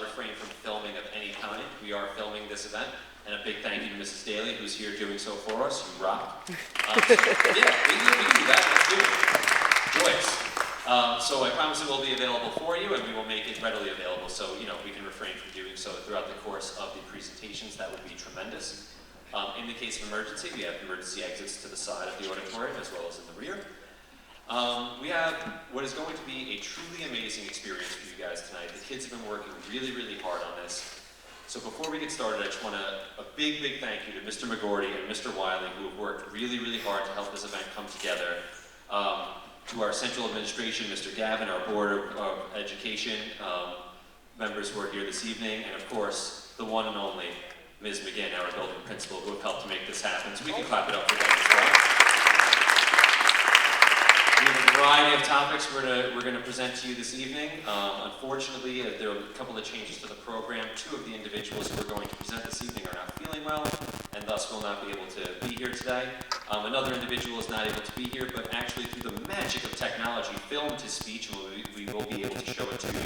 refrain from filming of any kind. We are filming this event, and a big thank you to Mrs. Daly, who's here doing so for us. You rock. So, yeah, we can do that. Let's do it. Joyce. So I promise it will be available for you, and we will make it readily available. So we can refrain from doing so throughout the course of the presentations. That would be tremendous. In the case of emergency, we have emergency exits to the side of the auditorium as well as in the rear. We have what is going to be a truly amazing experience for you guys tonight. The kids have been working really, really hard on this. So before we get started, I just want a big, big thank you to Mr. McGordy and Mr. Wiley, who have worked really, really hard to help this event come together. To our central administration, Mr. Gavin, our Board of Education members who are here this evening, and of course, the one and only Ms. McGinn, our building principal, who have helped to make this happen. So we can clap it up for them as well. We have a variety of topics we're going to present to you this evening. Unfortunately, there are a couple of changes to the program. Two of the individuals who are going to present this evening are not feeling well, and thus will not be able to be here today. Another individual is not able to be here, but actually through the magic of technology, filmed his speech, and we will be able to show it to you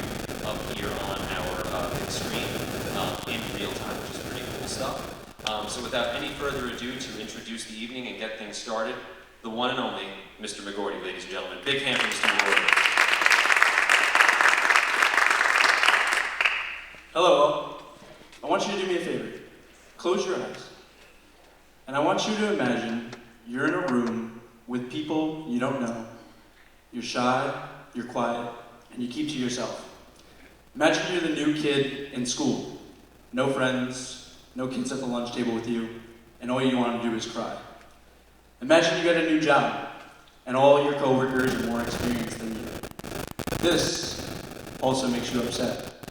up here on our big screen in real time, which is pretty cool stuff. So without any further ado, to introduce the evening and get things started, the one and only Mr. McGordy, ladies and gentlemen. Big hand for Mr. McGordy. Hello all. I want you to do me a favor. Close your eyes. And I want you to imagine you're in a room with people you don't know. You're shy, you're quiet, and you keep to yourself. Imagine you're the new kid in school. No friends, no kids at the lunch table with you, and all you want to do is cry. Imagine you get a new job, and all your coworkers are more experienced than you. This also makes you upset.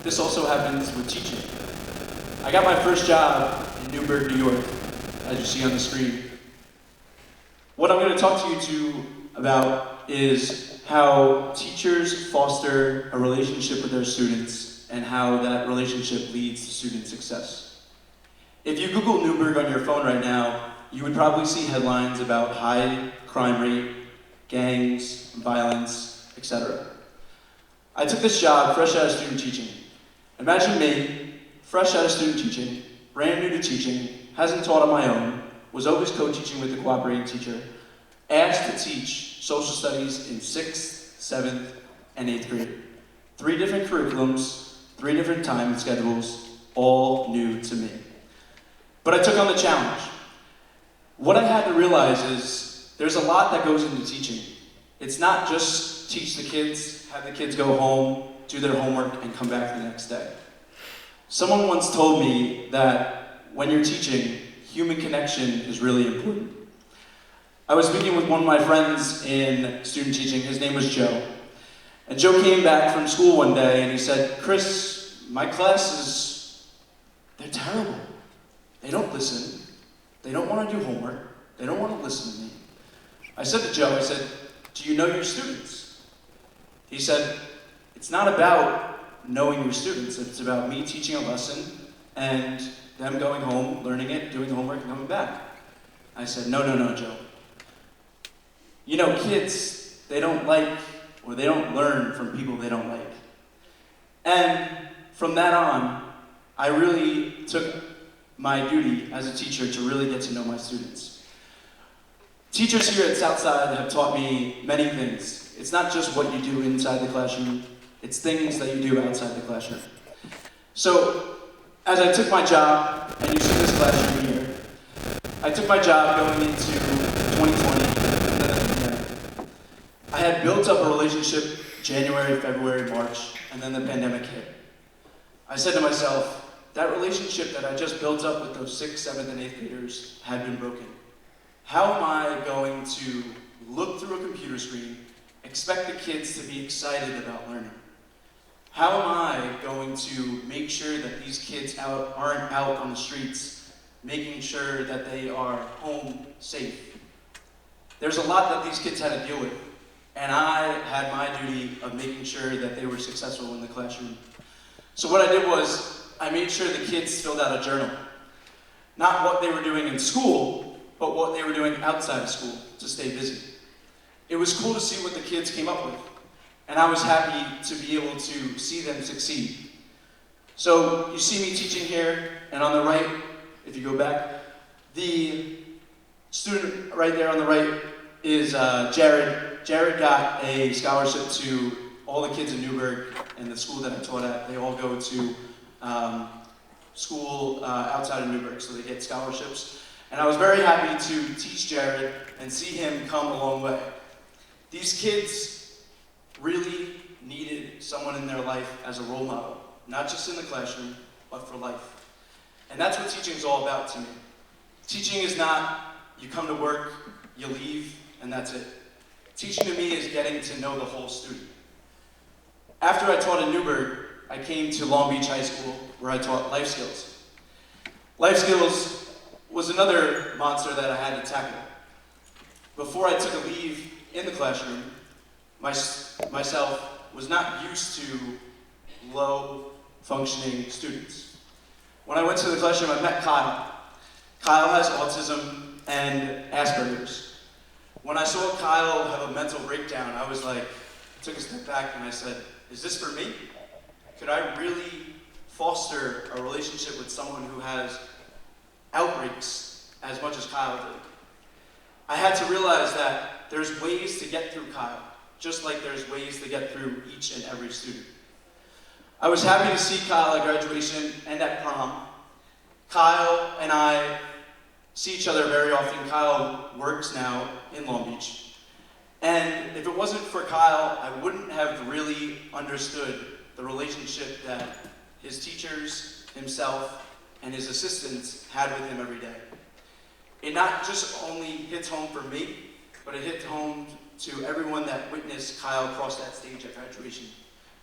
This also happens with teaching. I got my first job in Newburgh, New York, as you see on the screen. What I'm going to talk to you about is how teachers foster a relationship with their students and how that relationship leads to student success. If you Google Newburgh on your phone right now, you would probably see headlines about high crime rate, gangs, violence, etc. I took this job fresh out of student teaching. Imagine me, fresh out of student teaching, brand new to teaching, hasn't taught on my own, was always co-teaching with a cooperating teacher, asked to teach social studies in 6th, 7th, and 8th grade. 3 different curriculums, 3 different time schedules, all new to me. But I took on the challenge. What I had to realize is there's a lot that goes into teaching. It's not just teach the kids, have the kids go home, do their homework, and come back the next day. Someone once told me that when you're teaching, human connection is really important. I was speaking with one of my friends in student teaching. His name was Joe. And Joe came back from school one day and he said, "Chris, my classes, they're terrible. They don't listen. They don't want to do homework. They don't want to listen to me." I said to Joe, I said, "Do you know your students?" He said, "It's not about knowing your students. It's about me teaching a lesson and them going home, learning it, doing homework, and coming back." I said, No, Joe. You know, kids, they don't like or they don't learn from people they don't like. And from that on, I really took my duty as a teacher to really get to know my students. Teachers here at Southside have taught me many things. It's not just what you do inside the classroom, it's things that you do outside the classroom. So, as I took my job, and you see this classroom here, I took my job going into 2020, and then the pandemic. I had built up a relationship January, February, March, and then the pandemic hit. I said to myself, that relationship that I just built up with those 6th, 7th, and 8th graders had been broken. How am I going to look through a computer screen, expect the kids to be excited about learning? How am I going to make sure that these kids aren't out on the streets, making sure that they are home safe? There's a lot that these kids had to deal with, and I had my duty of making sure that they were successful in the classroom. So what I did was, I made sure the kids filled out a journal. Not what they were doing in school, but what they were doing outside of school to stay busy. It was cool to see what the kids came up with, and I was happy to be able to see them succeed. So you see me teaching here, and on the right, if you go back, the student right there on the right is Jared. Jared got a scholarship to all the kids in Newburgh and the school that I taught at. They all go to school outside of Newburgh, so they get scholarships. And I was very happy to teach Jared and see him come a long way. These kids really needed someone in their life as a role model, not just in the classroom, but for life. And that's what teaching is all about to me. Teaching is not, you come to work, you leave, and that's it. Teaching to me is getting to know the whole student. After I taught in Newburgh, I came to Long Beach High School, where I taught life skills. Life skills was another monster that I had to tackle. Before I took a leave in the classroom, myself was not used to low-functioning students. When I went to the classroom, I met Kyle. Kyle has autism and Asperger's. When I saw Kyle have a mental breakdown, I was like, took a step back and I said, is this for me? Could I really foster a relationship with someone who has outbreaks as much as Kyle did? I had to realize that there's ways to get through Kyle, just like there's ways to get through each and every student. I was happy to see Kyle at graduation and at prom. Kyle and I see each other very often. Kyle works now in Long Beach. And if it wasn't for Kyle, I wouldn't have really understood the relationship that his teachers, himself, and his assistants had with him every day. It not just only hits home for me, but it hit home to everyone that witnessed Kyle cross that stage at graduation.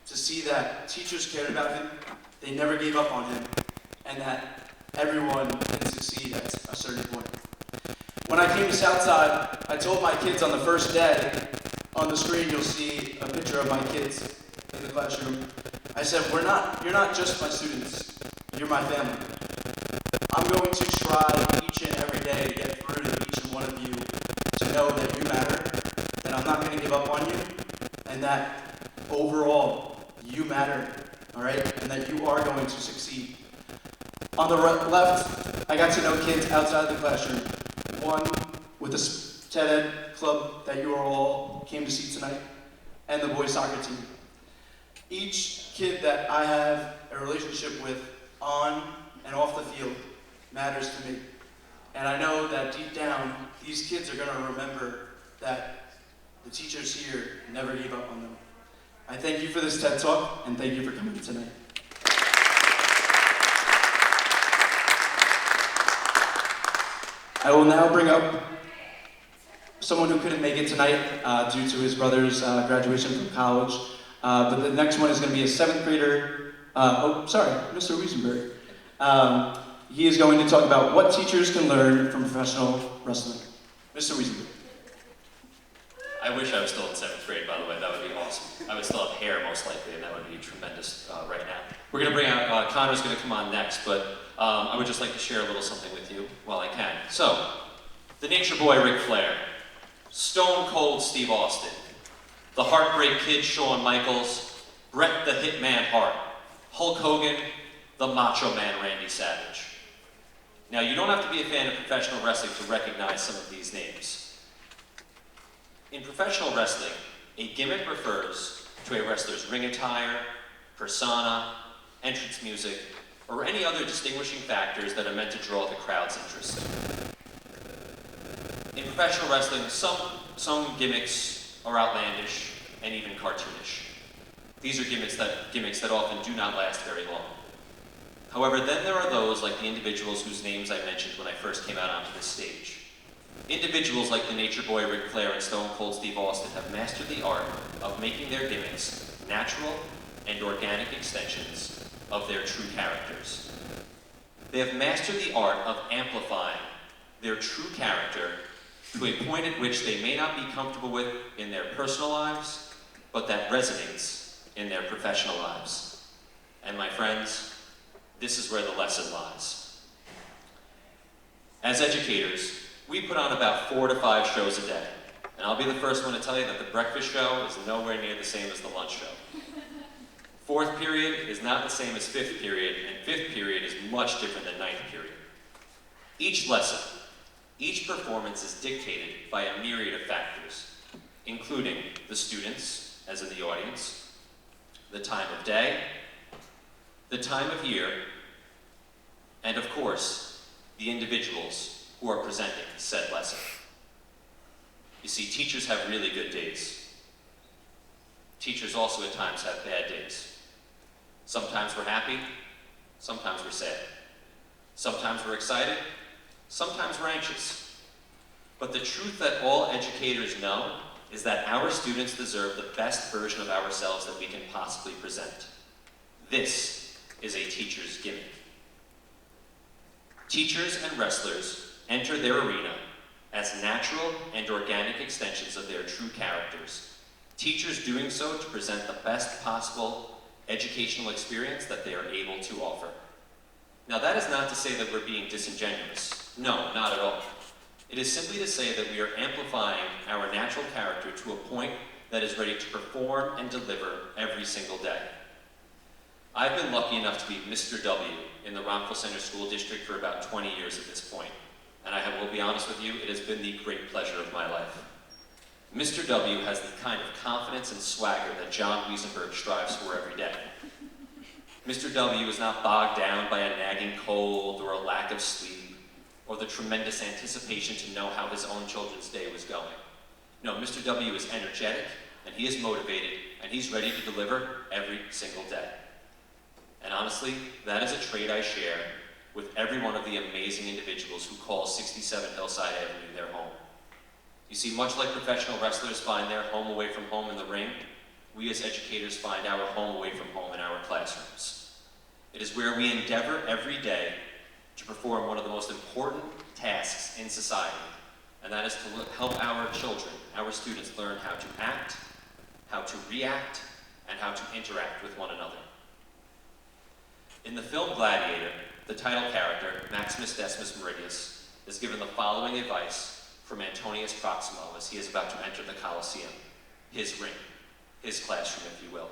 To see that teachers cared about him, they never gave up on him, and that everyone can succeed at a certain point. When I came to Southside, I told my kids on the first day, on the screen you'll see a picture of my kids in the classroom. I said, you're not just my students, you're my family. I'm going to try each and every day to get through to each and one of you to know that you matter, that I'm not going to give up on you, and that overall, you matter, all right? And that you are going to succeed. On the left, I got to know kids outside the classroom. One with the TED Ed club that you all came to see tonight, and the boys soccer team. Each kid that I have a relationship with on and off the field matters to me. And I know that deep down, these kids are gonna remember that the teachers here never gave up on them. I thank you for this TED Talk, and thank you for coming tonight. I will now bring up someone who couldn't make it tonight due to his brother's graduation from college. But the next one is going to be a 7th grader. Mr. Wiesenberg. He is going to talk about what teachers can learn from professional wrestling. Mr. Wiesenberg. I wish I was still in 7th grade, by the way. That would be awesome. I would still have hair, most likely, and that would be tremendous right now. We're going to bring out, Connor's going to come on next, but I would just like to share a little something with you while I can. So, the Nature Boy Ric Flair, Stone Cold Steve Austin, the Heartbreak Kid Shawn Michaels, Bret the Hitman Hart, Hulk Hogan, the Macho Man Randy Savage. Now, you don't have to be a fan of professional wrestling to recognize some of these names. In professional wrestling, a gimmick refers to a wrestler's ring attire, persona, entrance music, or any other distinguishing factors that are meant to draw the crowd's interest. In professional wrestling, some gimmicks are outlandish and even cartoonish. These are gimmicks that often do not last very long. However, then there are those like the individuals whose names I mentioned when I first came out onto this stage. Individuals like the Nature Boy Ric Flair and Stone Cold Steve Austin have mastered the art of making their gimmicks natural and organic extensions of their true characters. They have mastered the art of amplifying their true character to a point at which they may not be comfortable with in their personal lives, but that resonates in their professional lives. And my friends, this is where the lesson lies. As educators, we put on about 4 to 5 shows a day. And I'll be the first one to tell you that the breakfast show is nowhere near the same as the lunch show. Fourth period is not the same as fifth period, and fifth period is much different than ninth period. Each lesson, each performance is dictated by a myriad of factors, including the students, as in the audience, the time of day, the time of year, and of course, the individuals who are presenting said lesson. You see, teachers have really good days. Teachers also at times have bad days. Sometimes we're happy, sometimes we're sad. Sometimes we're excited, sometimes we're anxious. But the truth that all educators know is that our students deserve the best version of ourselves that we can possibly present. This is a teacher's gimmick. Teachers and wrestlers enter their arena as natural and organic extensions of their true characters. Teachers doing so to present the best possible educational experience that they are able to offer. Now, that is not to say that we're being disingenuous. No, not at all. It is simply to say that we are amplifying our natural character to a point that is ready to perform and deliver every single day. I've been lucky enough to be Mr. W in the Rockville Center School District for about 20 years at this point, and I will be honest with you, it has been the great pleasure of my life. Mr. W has the kind of confidence and swagger that John Wiesenberg strives for every day. Mr. W is not bogged down by a nagging cold or a lack of sleep or the tremendous anticipation to know how his own children's day was going. No, Mr. W is energetic, and he is motivated, and he's ready to deliver every single day. And honestly, that is a trait I share with every one of the amazing individuals who call 67 Hillside Avenue their home. You see, much like professional wrestlers find their home away from home in the ring, we as educators find our home away from home in our classrooms. It is where we endeavor every day to perform one of the most important tasks in society, and that is to help our children, our students, learn how to act, how to react, and how to interact with one another. In the film Gladiator, the title character, Maximus Decimus Meridius, is given the following advice from Antonius Proximo as he is about to enter the Colosseum, his ring, his classroom, if you will.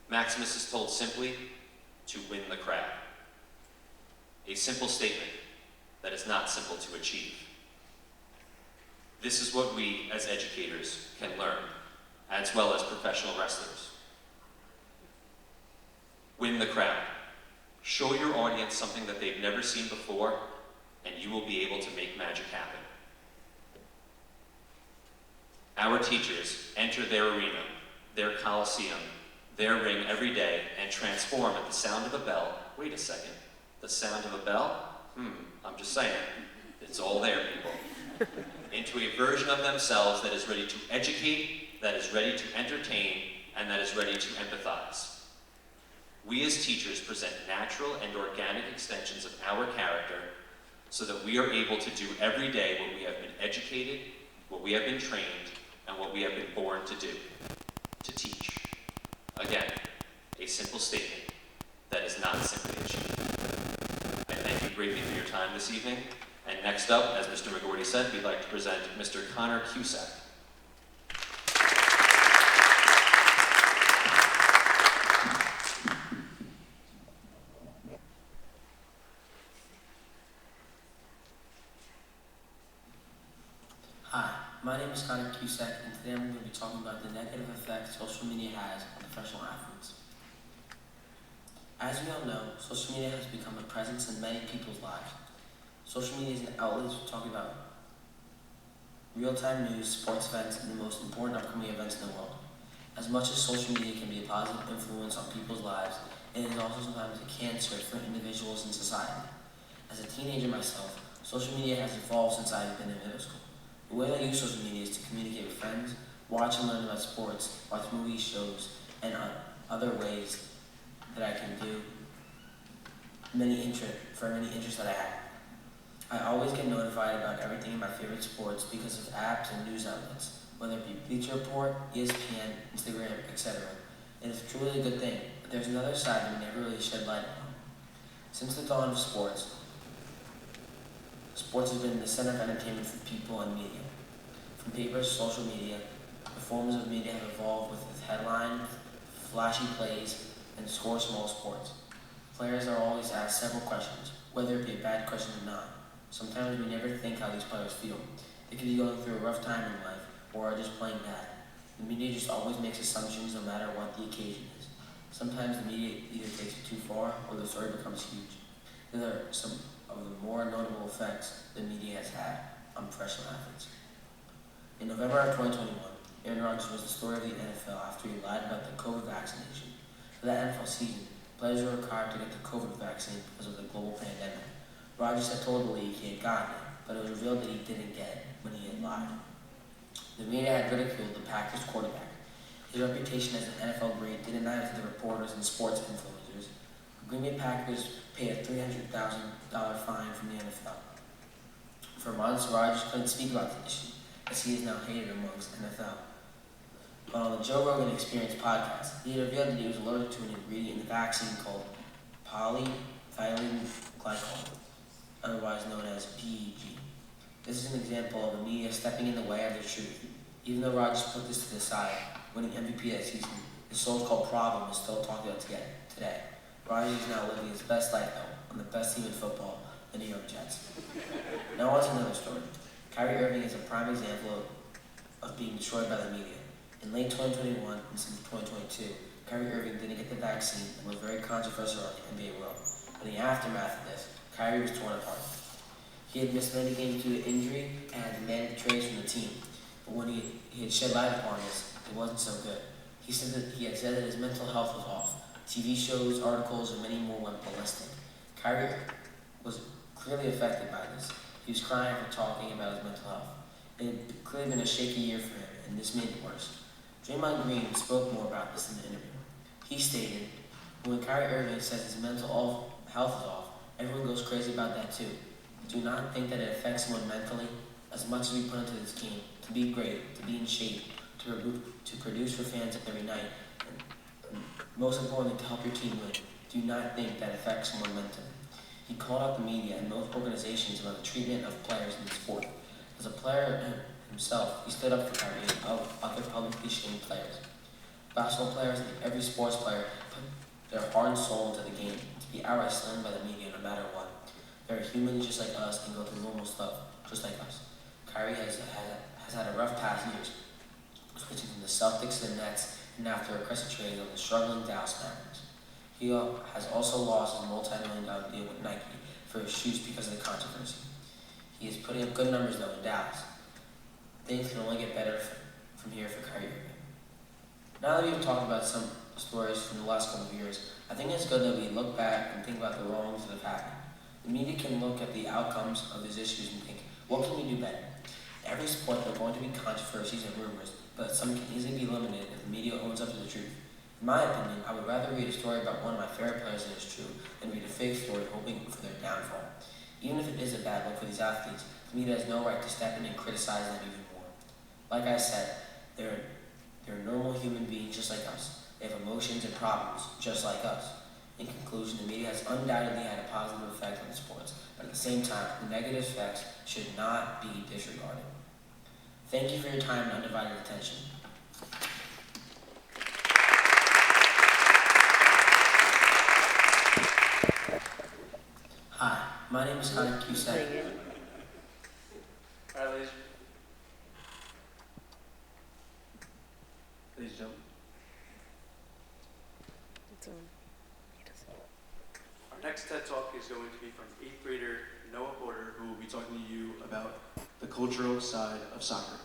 Maximus is told simply to win the crowd. A simple statement that is not simple to achieve. This is what we as educators can learn, as well as professional wrestlers. Win the crowd. Show your audience something that they've never seen before, and you will be able to make magic happen. Our teachers enter their arena, their coliseum, their ring every day and transform at the sound of a bell. Wait a second, the sound of a bell? I'm just saying, it's all there, people. Into a version of themselves that is ready to educate, that is ready to entertain, and that is ready to empathize. We as teachers present natural and organic extensions of our character so that we are able to do every day what we have been educated, what we have been trained, and what we have been born to do, to teach. Again, a simple statement that is not simply achieved. I thank you greatly for your time this evening, and next up, as Mr. McGordy said, we'd like to present Mr. Connor Cusack. Hi, my name is Connor Cusack, and today I'm going to be talking about the negative effect social media has on professional athletes. As we all know, social media has become a presence in many people's lives. Social media is an outlet for talking about real-time news, sports events, and the most important upcoming events in the world. As much as social media can be a positive influence on people's lives, it is also sometimes a cancer for individuals in society. As a teenager myself, social media has evolved since I've been in middle school. The way I use social media is to communicate with friends, watch and learn about sports, watch movies, shows, and other ways that I can do many interests that I have. I always get notified about everything in my favorite sports because of apps and news outlets, whether it be Bleacher Report, ESPN, Instagram, etc. It is truly a good thing, but there's another side that we never really shed light on. Since the dawn of sports has been the center of entertainment for people and media. From papers, social media, the forms of media have evolved with headlines, flashy plays, and scores from all sports. Players are always asked several questions, whether it be a bad question or not. Sometimes we never think how these players feel. They could be going through a rough time in life, or are just playing bad. The media just always makes assumptions no matter what the occasion is. Sometimes the media either takes it too far, or the story becomes huge. These are some of the more notable effects the media has had on professional athletes. In November of 2021, Aaron Rodgers was the story of the NFL after he lied about the COVID vaccination. For that NFL season, players were required to get the COVID vaccine because of the global pandemic. Rodgers had told the league he had gotten it, but it was revealed that he didn't get it when he had lied. The media had ridiculed the Packers quarterback. His reputation as an NFL great didn't matter to the reporters and sports influencers. The Green Bay Packers paid a $300,000 fine from the NFL. For months, Rodgers couldn't speak about the issue, as he is now hated amongst NFL. But on the Joe Rogan Experience podcast, he had revealed that he was allergic to an ingredient in the vaccine called polyethylene glycol, otherwise known as PEG. This is an example of the media stepping in the way of the truth. Even though Rodgers put this to the side, winning MVP that season, his so-called problem is still talked about today. Rodgers is now living his best life though, on the best team in football, the New York Jets. Now on to another story. Kyrie Irving is a prime example of being destroyed by the media. In late 2021 and since 2022, Kyrie Irving didn't get the vaccine and was very controversial in the NBA world. In the aftermath of this, Kyrie was torn apart. He had missed many games due to injury and had demanded trades from the team. But when he had shed light upon this, it wasn't so good. He had said that his mental health was off. TV shows, articles, and many more went ballistic. Kyrie was clearly affected by this. He was crying after talking about his mental health. It had clearly been a shaky year for him, and this made it worse. Draymond Green spoke more about this in the interview. He stated, when Kyrie Irving says his mental health is off, everyone goes crazy about that too. Do not think that it affects someone mentally as much as we put into this game to be great, to be in shape, to produce for fans every night, and most importantly, to help your team win. Do not think that affects someone mentally. He called out the media and most organizations about the treatment of players in the sport. As a player himself, he stood up for Kyrie and other publicly shamed players. Basketball players and every sports player put their heart and soul into the game to be outright slammed by the media no matter what. They're humans just like us and go through normal stuff just like us. Kyrie has had a rough past years, switching from the Celtics to the Nets and after a aggressive trade on the struggling Dallas Mavericks. He has also lost his multi-million-dollar deal with Nike for his shoes because of the controversy. He is putting up good numbers though in Dallas. Things can only get better from here for Kyrie Irving. Now that we've talked about some stories from the last couple of years, I think it's good that we look back and think about the wrongs that have happened. The media can look at the outcomes of these issues and think, what can we do better? In every sport there are going to be controversies and rumors, but some can easily be eliminated if the media owns up to the truth. In my opinion, I would rather read a story about one of my favorite players that is true than read a fake story hoping for their downfall. Even if it is a bad look for these athletes, the media has no right to step in and criticize them even more. Like I said, they're normal human beings just like us. They have emotions and problems just like us. In conclusion, the media has undoubtedly had a positive effect on sports, but at the same time, the negative effects should not be disregarded. Thank you for your time and undivided attention. Hi, my name is Connor Cusack. All right, ladies and gentlemen. Our next TED Talk is going to be from 8th grader Noah Porter, who will be talking to you about the cultural side of soccer.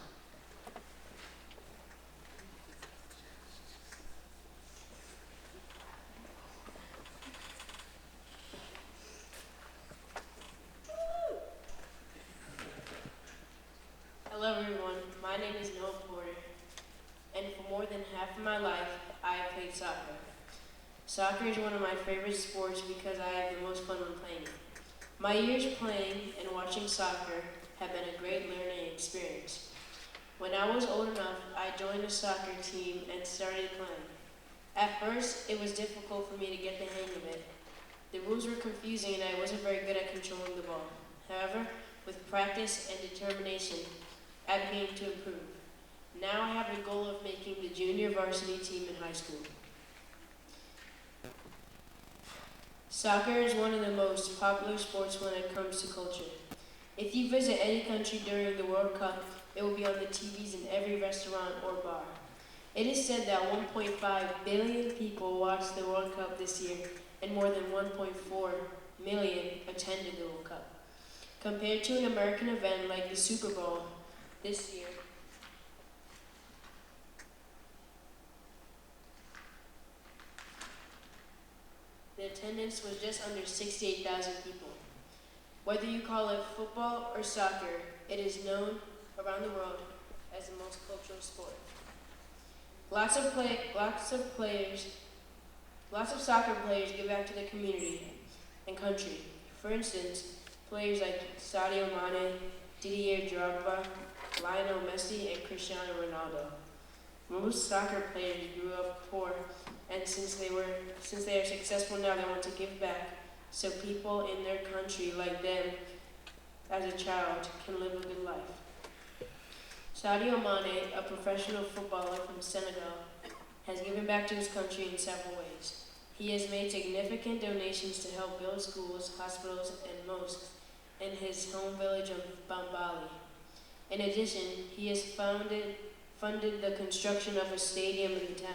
Hello everyone, my name is Noah Porter, and for more than half of my life, I have played soccer. Soccer is one of my favorite sports because I have the most fun when playing it. My years playing and watching soccer have been a great learning experience. When I was old enough, I joined a soccer team and started playing. At first, it was difficult for me to get the hang of it. The rules were confusing and I wasn't very good at controlling the ball. However, with practice and determination, I began to improve. Now I have the goal of making the junior varsity team in high school. Soccer is one of the most popular sports when it comes to culture. If you visit any country during the World Cup, it will be on the TVs in every restaurant or bar. It is said that 1.5 billion people watched the World Cup this year, and more than 1.4 million attended the World Cup. Compared to an American event like the Super Bowl this year, the attendance was just under 68,000 people. Whether you call it football or soccer, it is known around the world as the most cultural sport. Lots of soccer players give back to the community and country. For instance, players like Sadio Mane, Didier Drogba, Lionel Messi, and Cristiano Ronaldo. Most soccer players grew up poor, and since they are successful now, they want to give back so people in their country like them as a child can live a good life. Sadio Mane, a professional footballer from Senegal, has given back to his country in several ways. He has made significant donations to help build schools, hospitals, and mosques in his home village of Bambali. In addition, he has funded the construction of a stadium in the town,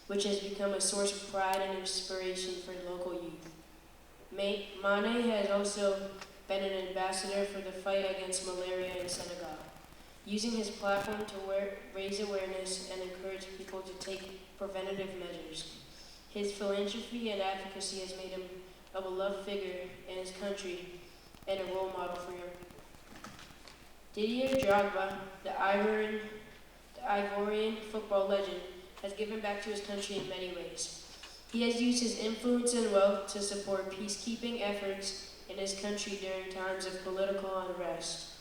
which has become a source of pride and inspiration for local youth. Mane has also been an ambassador for the fight against malaria in Senegal, using his platform to raise awareness and encourage people to take preventative measures. His philanthropy and advocacy has made him a beloved figure in his country and a role model for young people. Didier Drogba, the Ivorian football legend, has given back to his country in many ways. He has used his influence and wealth to support peacekeeping efforts in his country during times of political unrest.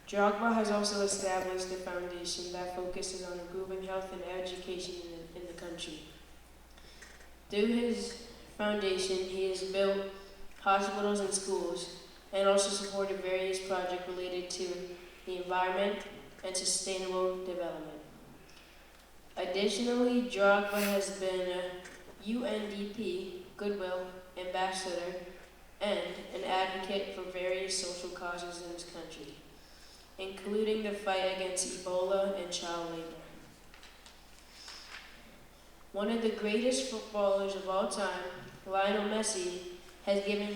Drogba has also established a foundation that focuses on improving health and education in the country. Through his foundation, he has built hospitals and schools, and also supported various projects related to the environment and sustainable development. Additionally, Drogba has been a UNDP Goodwill Ambassador and an advocate for various social causes in his country, including the fight against Ebola and child labor. One of the greatest footballers of all time, Lionel Messi, has given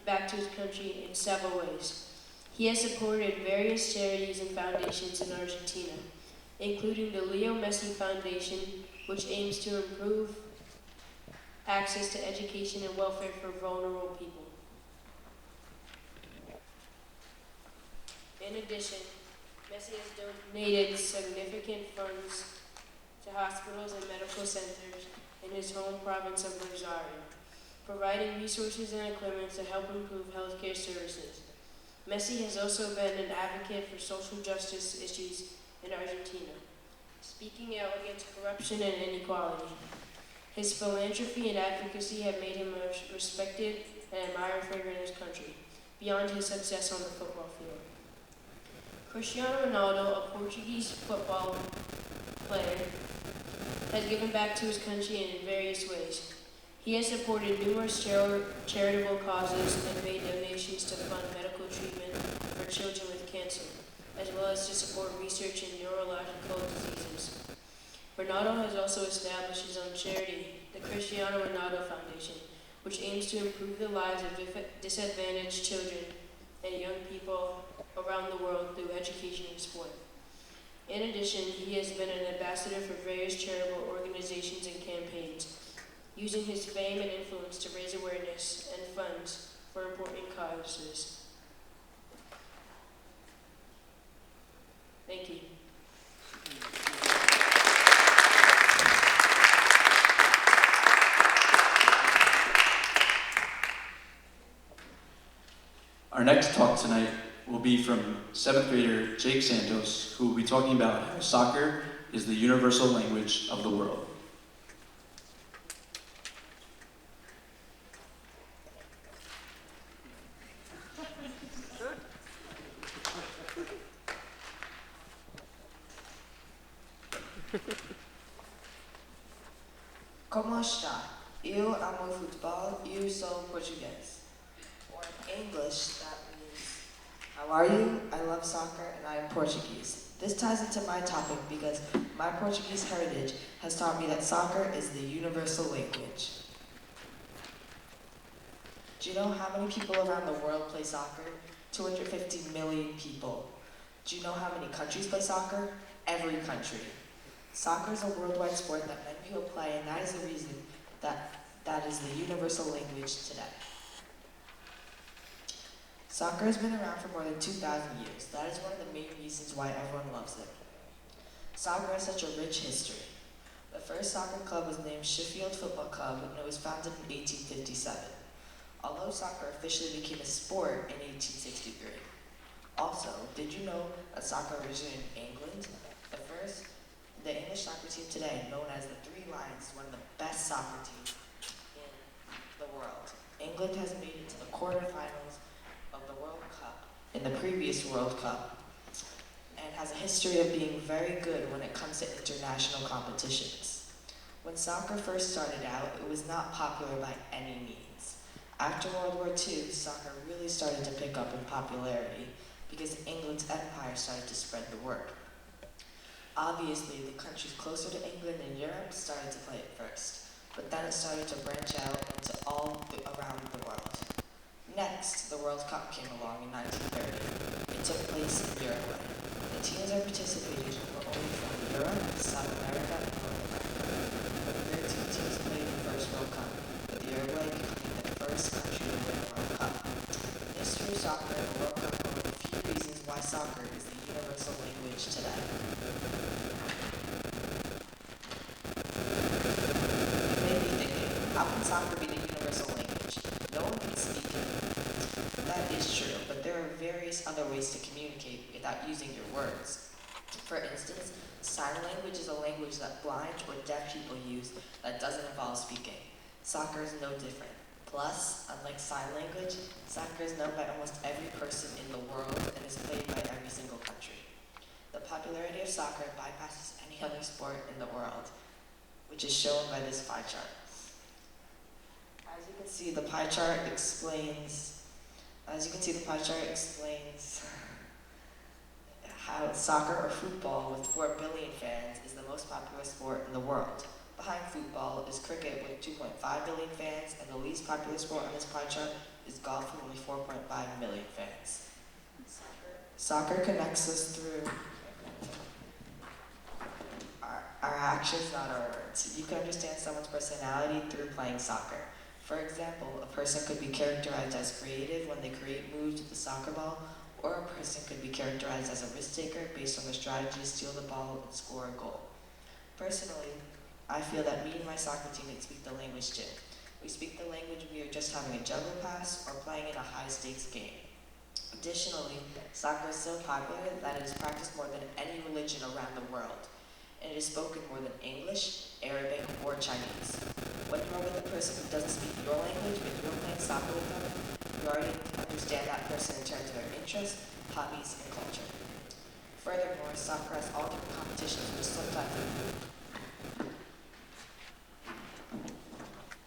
back to his country in several ways. He has supported various charities and foundations in Argentina, including the Leo Messi Foundation, which aims to improve access to education and welfare for vulnerable people. In addition, Messi has donated significant funds to hospitals and medical centers in his home province of Rosario, providing resources and equipment to help improve healthcare services. Messi has also been an advocate for social justice issues in Argentina, speaking out against corruption and inequality. His philanthropy and advocacy have made him a respected and admired figure in his country, beyond his success on the football field. Cristiano Ronaldo, a Portuguese football player, has given back to his country in various ways. He has supported numerous charitable causes and made donations to fund medical treatment for children with cancer, as well as to support research in neurological diseases. Ronaldo has also established his own charity, the Cristiano Ronaldo Foundation, which aims to improve the lives of disadvantaged children and young people around the world through education and sport. In addition, he has been an ambassador for various charitable organizations and campaigns, using his fame and influence to raise awareness and funds for important causes. Thank you. Our next talk tonight will be from 7th grader Jake Santos, who will be talking about how soccer is the universal language of the world. ¿Cómo está? Eu amo futebol, eu sou português. Or in English, that means, how are you? I love soccer and I am Portuguese. This ties into my topic because my Portuguese heritage has taught me that soccer is the universal language. Do you know how many people around the world play soccer? 250 million people. Do you know how many countries play soccer? Every country. Soccer is a worldwide sport that many people play, and that is the reason that is the universal language today. Soccer has been around for more than 2,000 years. That is one of the main reasons why everyone loves it. Soccer has such a rich history. The first soccer club was named Sheffield Football Club, and it was founded in 1857. Although soccer officially became a sport in 1863. Also, did you know that soccer originated in England? The English soccer team today, known as the Three Lions, is one of the best soccer teams in the world. England has made it to the quarterfinals of the World Cup in the previous World Cup and has a history of being very good when it comes to international competitions. When soccer first started out, it was not popular by any means. After World War II, soccer really started to pick up in popularity because England's empire started to spread the word. Obviously, the countries closer to England and Europe started to play it first, but then it started to branch out into around the world. Next, the World Cup came along in 1930. It took place in Uruguay. The teams that participated were only from Europe, South America, and North America. 13 teams played in the first World Cup, with Uruguay becoming the first country to win the World Cup. The history of soccer and the World Cup are one of the few reasons why soccer is the universal language today. How can soccer be the universal language? No one can speak it. That is true, but there are various other ways to communicate without using your words. For instance, sign language is a language that blind or deaf people use that doesn't involve speaking. Soccer is no different. Plus, unlike sign language, soccer is known by almost every person in the world and is played by every single country. The popularity of soccer bypasses any other sport in the world, which is shown by this pie chart. As you can see, the pie chart explains how soccer or football with 4 billion fans is the most popular sport in the world. Behind football is cricket with 2.5 billion fans, and the least popular sport on this pie chart is golf with only 4.5 million fans. Soccer connects us through our actions, not our words. You can understand someone's personality through playing soccer. For example, a person could be characterized as creative when they create moves with the soccer ball, or a person could be characterized as a risk-taker based on their strategy to steal the ball and score a goal. Personally, I feel that me and my soccer teammates speak the language too. We speak the language we are just having a juggle pass or playing in a high-stakes game. Additionally, soccer is so popular that it is practiced more than any religion around the world, and it is spoken more than English, Arabic, or Chinese. When you are with a person who doesn't speak your language, but you're playing soccer with them, you already understand that person in terms of their interests, hobbies, and culture. Furthermore, soccer has all different competitions, which sometimes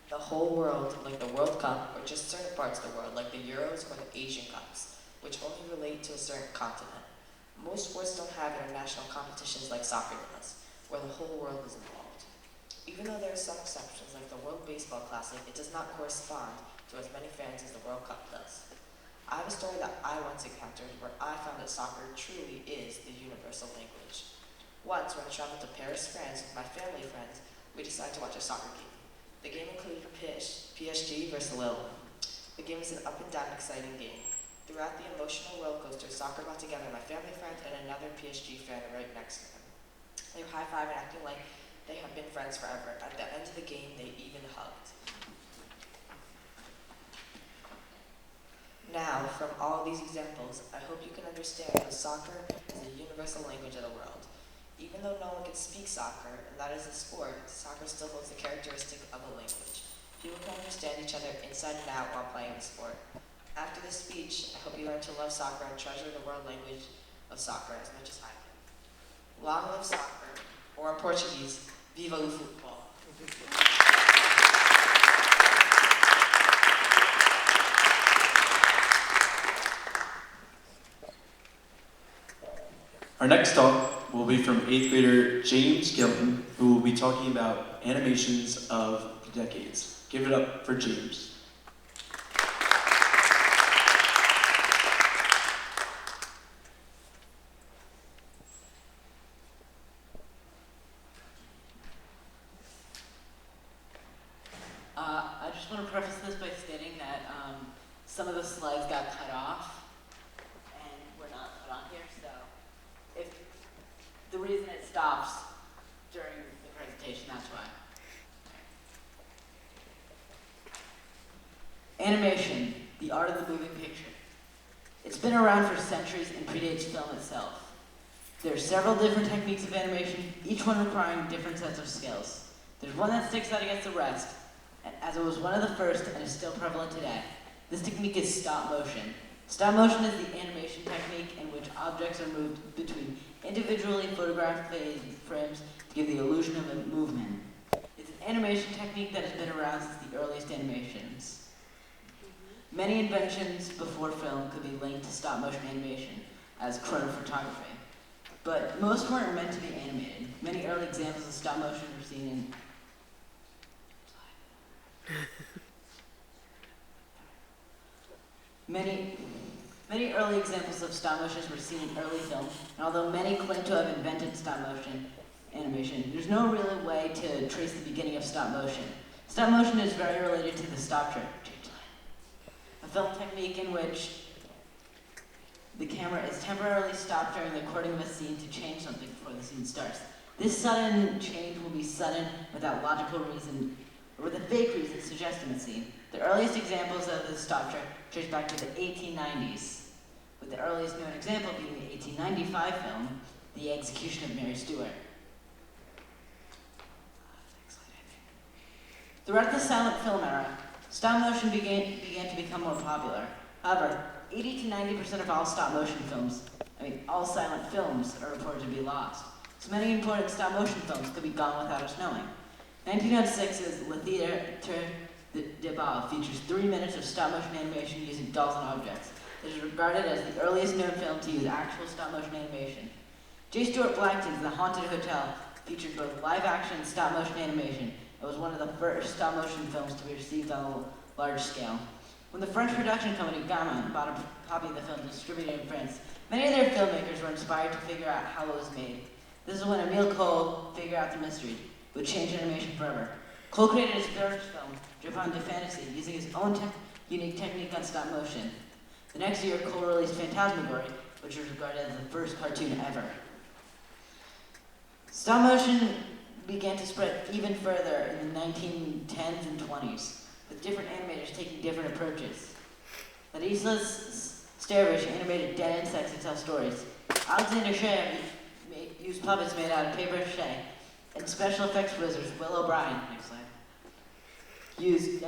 the whole world, like the World Cup, or just certain parts of the world, like the Euros or the Asian Cups, which only relate to a certain continent. Most sports don't have international competitions like soccer does, where the whole world is involved. Even though there are some exceptions, like the World Baseball Classic, it does not correspond to as many fans as the World Cup does. I have a story that I once encountered where I found that soccer truly is the universal language. Once, when I traveled to Paris, France with my family friends, we decided to watch a soccer game. The game included PSG versus Lille. The game was an up and down exciting game. Throughout the emotional roller coaster, soccer brought together my family friend and another PSG fan right next to him. They were high-fiving, acting like they have been friends forever. At the end of the game, they even hugged. Now, from all these examples, I hope you can understand that soccer is the universal language of the world. Even though no one can speak soccer, and that is a sport, soccer still holds the characteristic of a language. People can understand each other inside and out while playing the sport. After this speech, I hope you learn to love soccer and treasure the world language of soccer as much as I can. Long live soccer, or in Portuguese, viva o futebol. Our next talk will be from 8th grader James Gilton, who will be talking about animations of the decades. Give it up for James. I just want to preface this by stating that some of the slides got cut off and were not put on here, so if the reason it stops during the presentation, that's why. Animation, the art of the moving picture. It's been around for centuries and predates film itself. There are several different techniques of animation, each one requiring different sets of skills. There's one that sticks out against the rest, as it was one of the first and is still prevalent today. This technique is stop motion. Stop motion is the animation technique in which objects are moved between individually photographed frames to give the illusion of a movement. It's an animation technique that has been around since the earliest animations. Many inventions before film could be linked to stop motion animation, as chronophotography. But most weren't meant to be animated. Many early examples of stop motion were seen in Many early examples of stop motions were seen in early film, and although many claim to have invented stop motion animation, there's no real way to trace the beginning of stop motion. Stop motion is very related to the stop trick, a film technique in which the camera is temporarily stopped during the recording of a scene to change something before the scene starts. This sudden change will be sudden without logical reason, or with a fake reason suggesting the scene. The earliest examples of this stop trick trace back to the 1890s, with the earliest known example being the 1895 film, The Execution of Mary Stuart. Throughout the silent film era, stop motion began to become more popular. However, 80 to 90% of all stop motion films, all silent films, are reported to be lost. So many important stop motion films could be gone without us knowing. 1906's Le Theatre de Bal features 3 minutes of stop motion animation using dolls and objects. It is regarded as the earliest known film to use actual stop motion animation. J. Stuart Blackton's The Haunted Hotel featured both live action and stop motion animation. It was one of the first stop motion films to be received on a large scale. When the French production company Gaumont bought a copy of the film distributed in France, many of their filmmakers were inspired to figure out how it was made. This is when Emile Cole figured out the mystery, would change animation forever. Cole created his first film, Japan de Fantasy, using his own unique technique on stop motion. The next year, Cole released Phantasmagorie, which was regarded as the first cartoon ever. Stop motion began to spread even further in the 1910s and 20s, with different animators taking different approaches. Ladislas Starfish animated dead insects to tell stories. Alexander Shea used puppets made out of paper mache, and special effects wizards Will O'Brien, next slide, used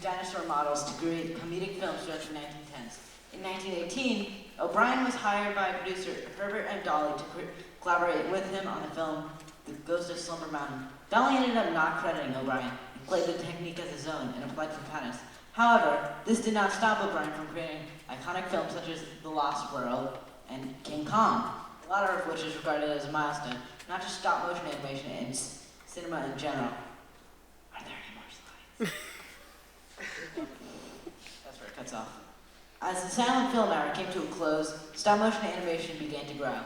dinosaur models to create comedic films throughout the 1910s. In 1918, O'Brien was hired by producer Herbert M. Dolly to collaborate with him on the film The Ghost of Slumber Mountain. Dolly ended up not crediting O'Brien and played the technique as his own and applied for patents. However, this did not stop O'Brien from creating iconic films such as The Lost World and King Kong, the latter of which is regarded as a milestone, not just stop motion animation and cinema in general. Are there any more slides? That's where it cuts off. As the silent film era came to a close, stop motion animation began to grow.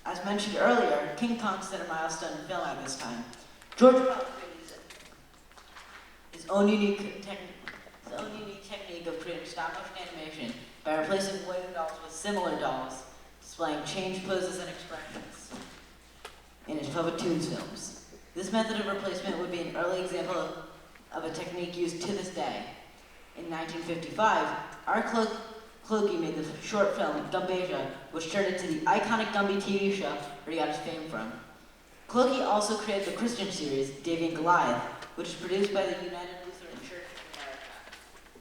As mentioned earlier, King Kong set a milestone in film at this time. George Pell created his own unique technique of creating stop motion animation by replacing wooden dolls with similar dolls, displaying changed poses and expressions in his Puppet Toons films. This method of replacement would be an early example of a technique used to this day. In 1955, Art Clokey made the short film Dumbasia, which turned into the iconic Dumby TV show where he got his fame from. Clokey also created the Christian series Davy and Goliath, which is produced by the United Lutheran Church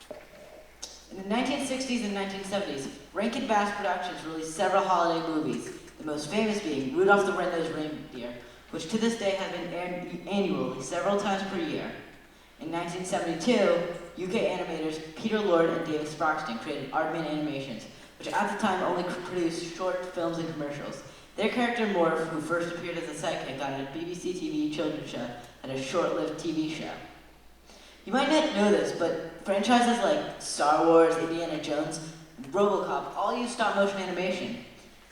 of America. In the 1960s and 1970s, Rankin Bass Productions released several holiday movies, the most famous being Rudolph the Red-Nosed Reindeer, which to this day has been aired annually several times per year. In 1972, UK animators Peter Lord and David Sparkston created Aardman Animations, which at the time only produced short films and commercials. Their character Morph, who first appeared as a sidekick on a BBC TV children's show, had a short-lived TV show. You might not know this, but franchises like Star Wars, Indiana Jones, and RoboCop all use stop-motion animation.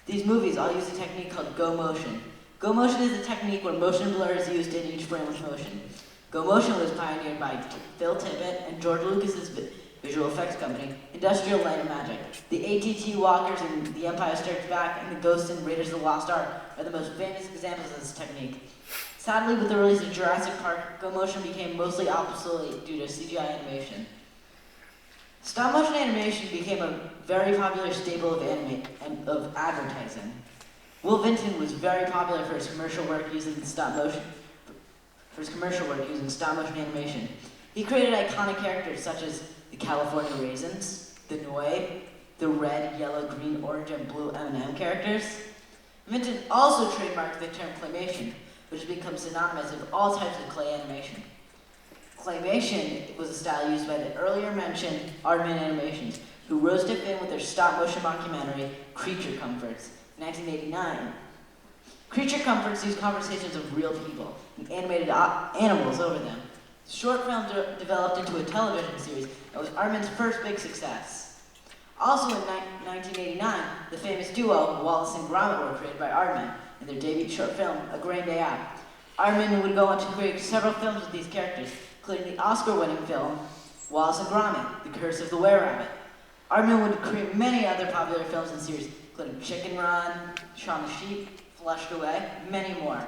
These movies all use a technique called Go Motion. Go Motion is a technique where motion blur is used in each frame of motion. Go Motion was pioneered by Phil Tippett and George Lucas's visual effects company, Industrial Light and Magic. The AT-T Walkers in The Empire Strikes Back and the Ghost in Raiders of the Lost Ark are the most famous examples of this technique. Sadly, with the release of Jurassic Park, Go Motion became mostly obsolete due to CGI animation. Stop motion animation became a very popular staple of advertising. Will Vinton was very popular for his commercial work using stop motion animation. He created iconic characters such as the California Raisins, the Noi, the red, yellow, green, orange, and blue M&M characters. Vinton also trademarked the term claymation, which has become synonymous with all types of clay animation. Claymation was a style used by the earlier mentioned Aardman Animations, who rose to fame with their stop-motion mockumentary, Creature Comforts, in 1989. Creature Comforts used conversations of real people and animated animals over them. The short film developed into a television series and was Aardman's first big success. Also in 1989, the famous duo Wallace and Gromit were created by Aardman in their debut short film, A Grand Day Out. Aardman would go on to create several films with these characters, including the Oscar-winning film, Wallace and Gromit, The Curse of the Were-Rabbit. Aardman would create many other popular films and series, including Chicken Run, Shaun the Sheep, Flushed Away, many more.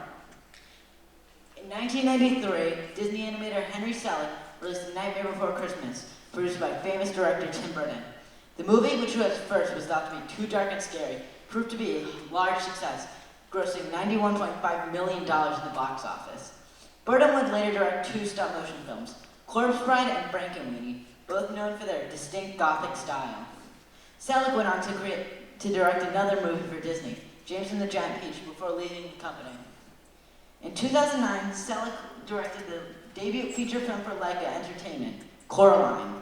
In 1993, Disney animator Henry Selick released The Nightmare Before Christmas, produced by famous director Tim Burton. The movie, which at first was thought to be too dark and scary, proved to be a large success, grossing $91.5 million in the box office. Burton would later direct two stop-motion films, Corpse Bride and Frankenweenie, both known for their distinct Gothic style. Selick went on to direct another movie for Disney, James and the Giant Peach, before leaving the company. In 2009, Selick directed the debut feature film for Laika Entertainment, Coraline,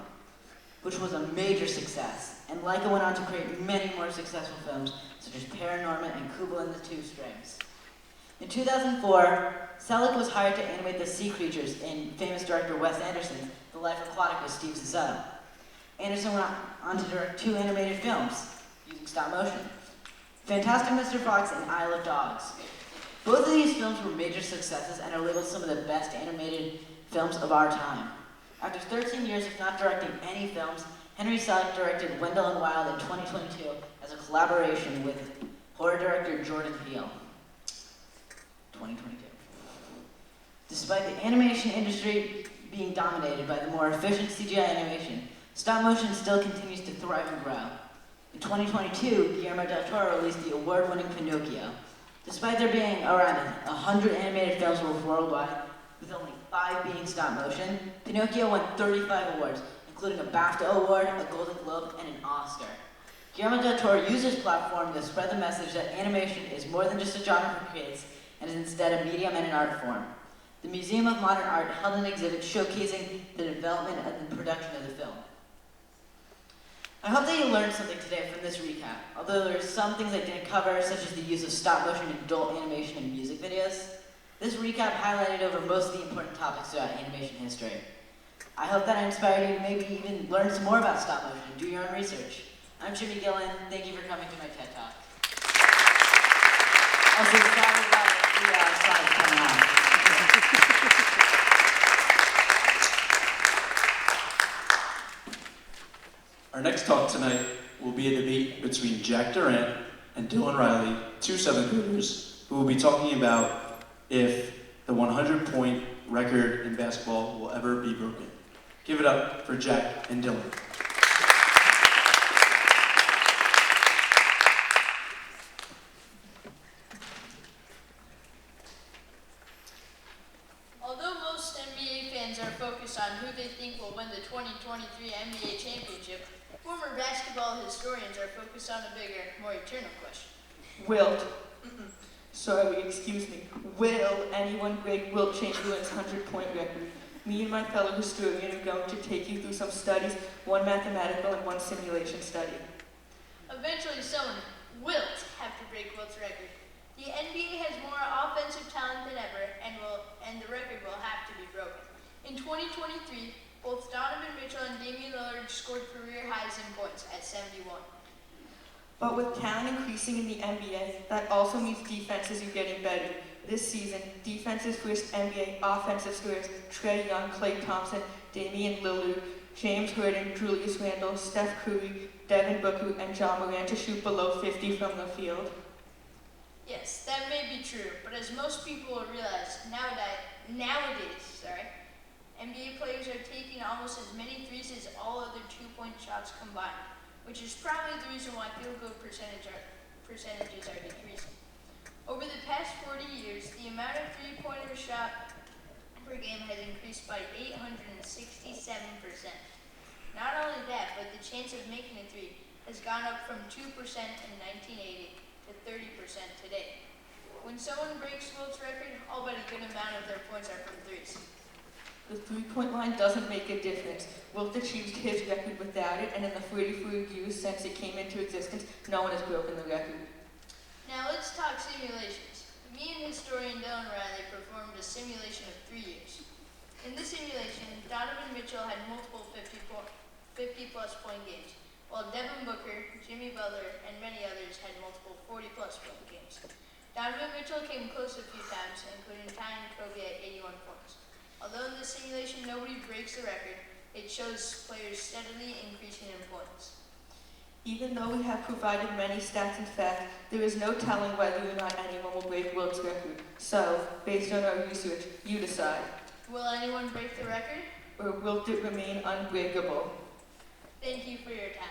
which was a major success, and Laika went on to create many more successful films, such as Paranorman and Kubla and the Two Strings. In 2004, Selick was hired to animate the sea creatures in famous director Wes Anderson's The Life Aquatic with Steve Zissou. Anderson went on to direct two animated films using stop motion, Fantastic Mr. Fox and Isle of Dogs. Both of these films were major successes and are labeled some of the best animated films of our time. After 13 years of not directing any films, Henry Selick directed Wendell and Wild in 2022 as a collaboration with horror director Jordan Peele. 2022. Despite the animation industry being dominated by the more efficient CGI animation, stop motion still continues to thrive and grow. In 2022, Guillermo del Toro released the award-winning Pinocchio. Despite there being around 100 animated films worldwide, with only 5 being stop motion, Pinocchio won 35 awards, including a BAFTA award, a Golden Globe, and an Oscar. Guillermo del Toro used his platform to spread the message that animation is more than just a genre for kids, and is instead a medium and an art form. The Museum of Modern Art held an exhibit showcasing the development and the production of the film. I hope that you learned something today from this recap, although there are some things I didn't cover, such as the use of stop motion in adult animation and music videos. This recap highlighted over most of the important topics throughout animation history. I hope that I inspired you to maybe even learn some more about stop motion and do your own research. I'm Jimmy Gillen. Thank you for coming to my TED Talk. Also, sorry about the slides coming on. Our next talk tonight will be a debate between Jack Durant and Dylan Riley, two seventh graders, who will be talking about if the 100-point record in basketball will ever be broken. Give it up for Jack and Dylan. Although most NBA fans are focused on who they think will win the 2023 NBA championship, former basketball historians are focused on a bigger, more eternal question. Will anyone break Wilt Chamberlain's 100-point record? Me and my fellow historian are going to take you through some studies, one mathematical and one simulation study. Eventually, someone will have to break Wilt's record. The NBA has more offensive talent than ever, and the record will have to be broken. In 2023, both Donovan Mitchell and Damian Lillard scored career highs in points at 71. But with talent increasing in the NBA, that also means defenses are getting better. This season, defenses forced NBA offensive scorers Trae Young, Klay Thompson, Damian Lillard, James Harden, Julius Randle, Steph Curry, Devin Booker, and John Morant to shoot below 50 from the field. Yes, that may be true, but as most people will realize, nowadays, NBA players are taking almost as many threes as all other two-point shots combined, which is probably the reason why field goal percentages are decreasing. Over the past 40 years, the amount of three-pointer shot per game has increased by 867%. Not only that, but the chance of making a three has gone up from 2% in 1980 to 30% today. When someone breaks Wilt's record, all but a good amount of their points are from threes. The three-point line doesn't make a difference. Wilt achieved his record without it, and in the 44 years since it came into existence, no one has broken the record. Now let's talk simulations. Me and historian Dylan Riley performed a simulation of 3 years. In this simulation, Donovan Mitchell had multiple 50-plus point games, while Devin Booker, Jimmy Butler, and many others had multiple 40-plus point games. Donovan Mitchell came close a few times, including tying Kobe at 81 points. Although in this simulation nobody breaks the record, it shows players steadily increasing in points. Even though we have provided many stats and facts, there is no telling whether or not anyone will break Wilt's record. So, based on our research, you decide. Will anyone break the record? Or will it remain unbreakable? Thank you for your time.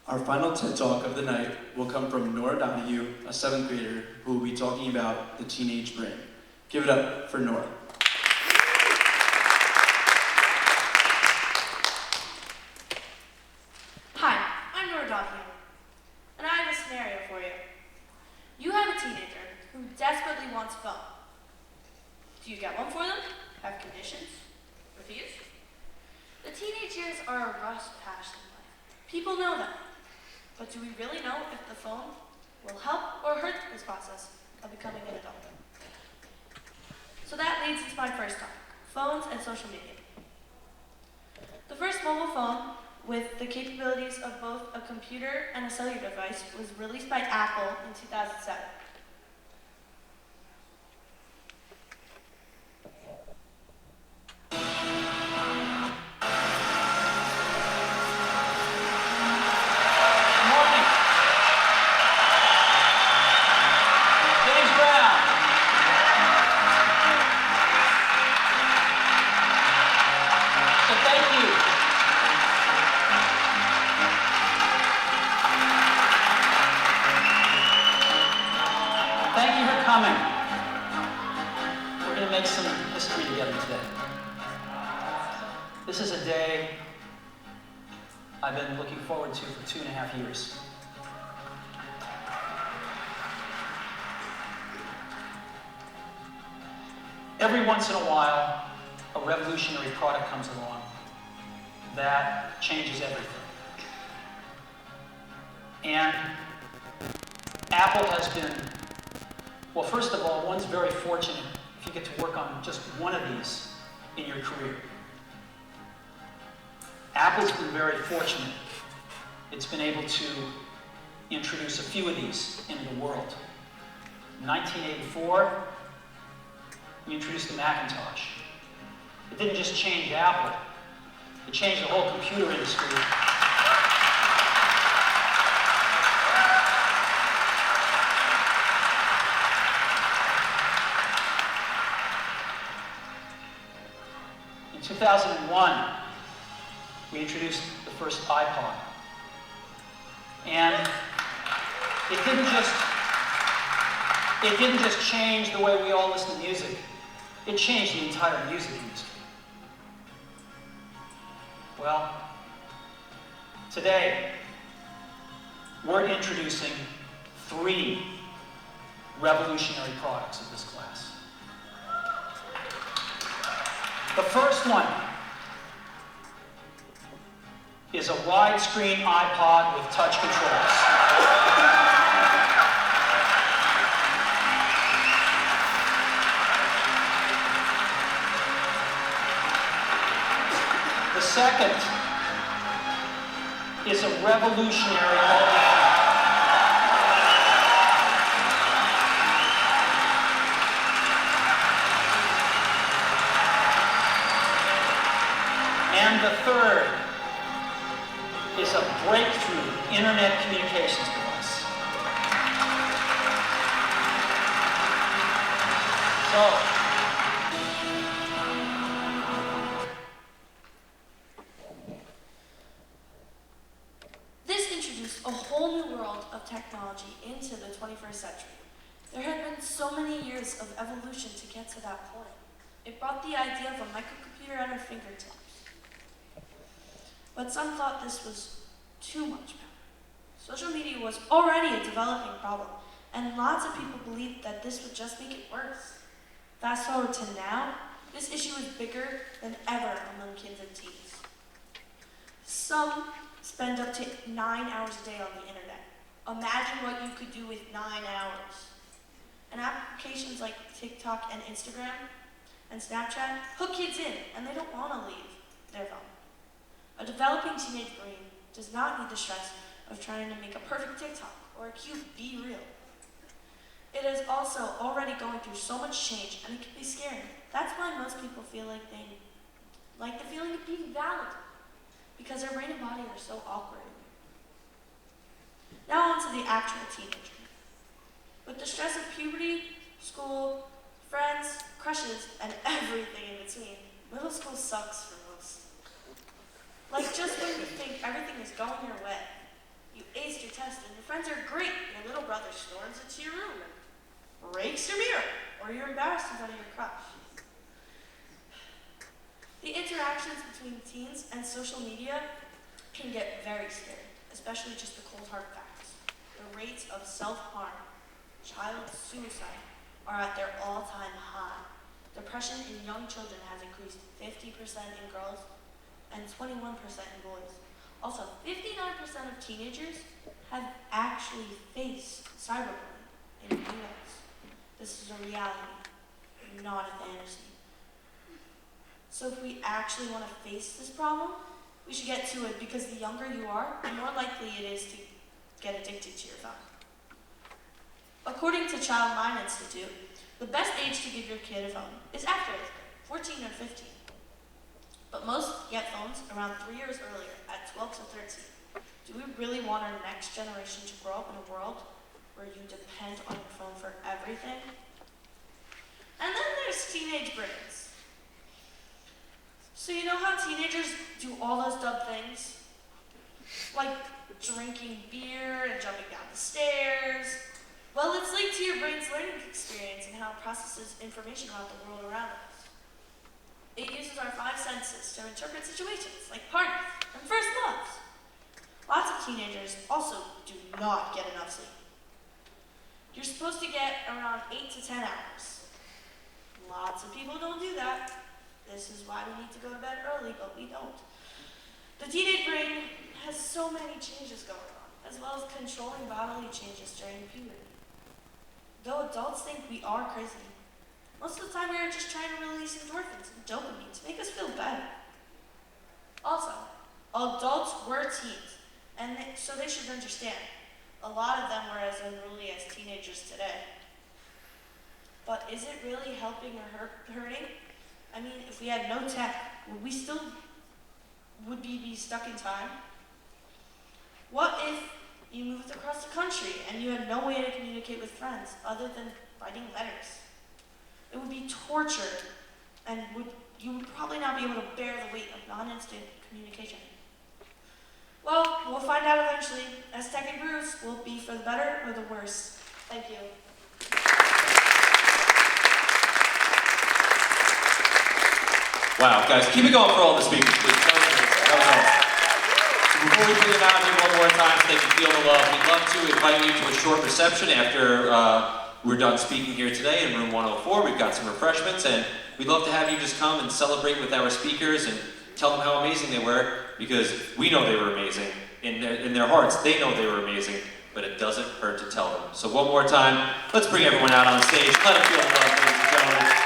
Our final TED Talk of the night will come from Nora Donahue, a 7th grader, who will be talking about the teenage brain. Give it up for Nora. Hi, I'm Nora Donahue, and I have a scenario for you. You have a teenager who desperately wants a phone. Do you get one for them? Have conditions? Refuse? The teenage years are a rust patch in life. People know them. But do we really know if the phone will help or hurt this process of becoming an adult? So that leads into my first topic, phones and social media. The first mobile phone with the capabilities of both a computer and a cellular device was released by Apple in 2007. This is a day I've been looking forward to for 2.5 years. Every once in a while, a revolutionary product comes along that changes everything. And Apple has been, well, first of all, one's very fortunate if you get to work on just one of these in your career. Apple's been very fortunate. It's been able to introduce a few of these into the world. In 1984, we introduced the Macintosh. It didn't just change Apple, it changed the whole computer industry. In 2001, we introduced the first iPod. And it didn't just change the way we all listen to music. It changed the entire music industry. Well, today, we're introducing 3 revolutionary products of this class. The first one is a widescreen iPod with touch controls. The second is a revolutionary multiphone. And the third is a breakthrough internet communications device. So, This introduced a whole new world of technology into the 21st century. There had been so many years of evolution to get to that point. It brought the idea of a microcomputer at our fingertips. But some thought this was too much power. Social media was already a developing problem, and lots of people believed that this would just make it worse. Fast forward to now, this issue is bigger than ever among kids and teens. Some spend up to 9 hours a day on the internet. Imagine what you could do with 9 hours. And applications like TikTok and Instagram and Snapchat hook kids in, and they don't want to leave their phone. A developing teenage brain does not need the stress of trying to make a perfect TikTok or a cute Be Real. It is also already going through so much change, and it can be scary. That's why most people feel like they like the feeling of being valid, because their brain and body are so awkward. Now on to the actual teenager. With the stress of puberty, school, friends, crushes, and everything in between, middle school sucks for most. Like just when you think everything is going your way, you aced your test and your friends are great, your little brother storms into your room and breaks your mirror, or you're embarrassed in front of your crush. The interactions between teens and social media can get very scary, especially just the cold hard facts. The rates of self-harm, child suicide are at their all-time high. Depression in young children has increased 50% in girls and 21% in boys. Also, 59% of teenagers have actually faced cyberbullying in the US. This is a reality, not a fantasy. So if we actually want to face this problem, we should get to it, because the younger you are, the more likely it is to get addicted to your phone. According to Child Mind Institute, the best age to give your kid a phone is after 8th grade, 14 or 15. But most get phones around 3 years earlier, at 12 to 13. Do we really want our next generation to grow up in a world where you depend on your phone for everything? And then there's teenage brains. So you know how teenagers do all those dumb things? Like drinking beer and jumping down the stairs. Well, it's linked to your brain's learning experience and how it processes information about the world around us. It uses our 5 senses to interpret situations like parties and first loves. Lots of teenagers also do not get enough sleep. You're supposed to get around 8 to 10 hours. Lots of people don't do that. This is why we need to go to bed early, but we don't. The teenage brain has so many changes going on, as well as controlling bodily changes during puberty. Though adults think we are crazy, most of the time we are just trying to release endorphins and dopamine to make us feel better. Also, adults were teens, and so they should understand. A lot of them were as unruly as teenagers today. But is it really helping or hurting? I mean, if we had no tech, would we still be stuck in time? What if you moved across the country and you had no way to communicate with friends other than writing letters? It would be torture, and you would probably not be able to bear the weight of non-instant communication. Well, we'll find out eventually, as tech improves, will it be for the better or the worse? Thank you. Wow, guys, keep it going for all the speakers, please. That was awesome. Before we play the Mountain Dew one more time so they can feel the love, we'd love to invite you to a short reception after we're done speaking here today in room 104. We've got some refreshments, and we'd love to have you just come and celebrate with our speakers and tell them how amazing they were, because we know they were amazing. In their hearts, they know they were amazing, but it doesn't hurt to tell them. So one more time, let's bring everyone out on stage. Let them feel the love, ladies and gentlemen.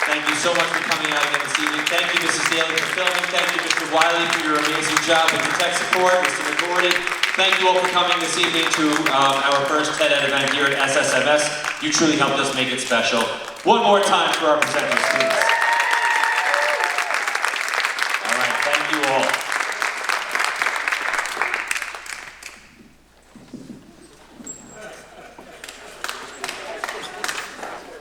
Thank you so much for coming out again this evening. Thank you, Mrs. Daly, for filming. Thank you, Mr. Wiley, for your amazing job with the tech support. Mr. McGordy, thank you all for coming this evening to our first TED Ed event here at SSMS. You truly helped us make it special. One more time for our presenters, please.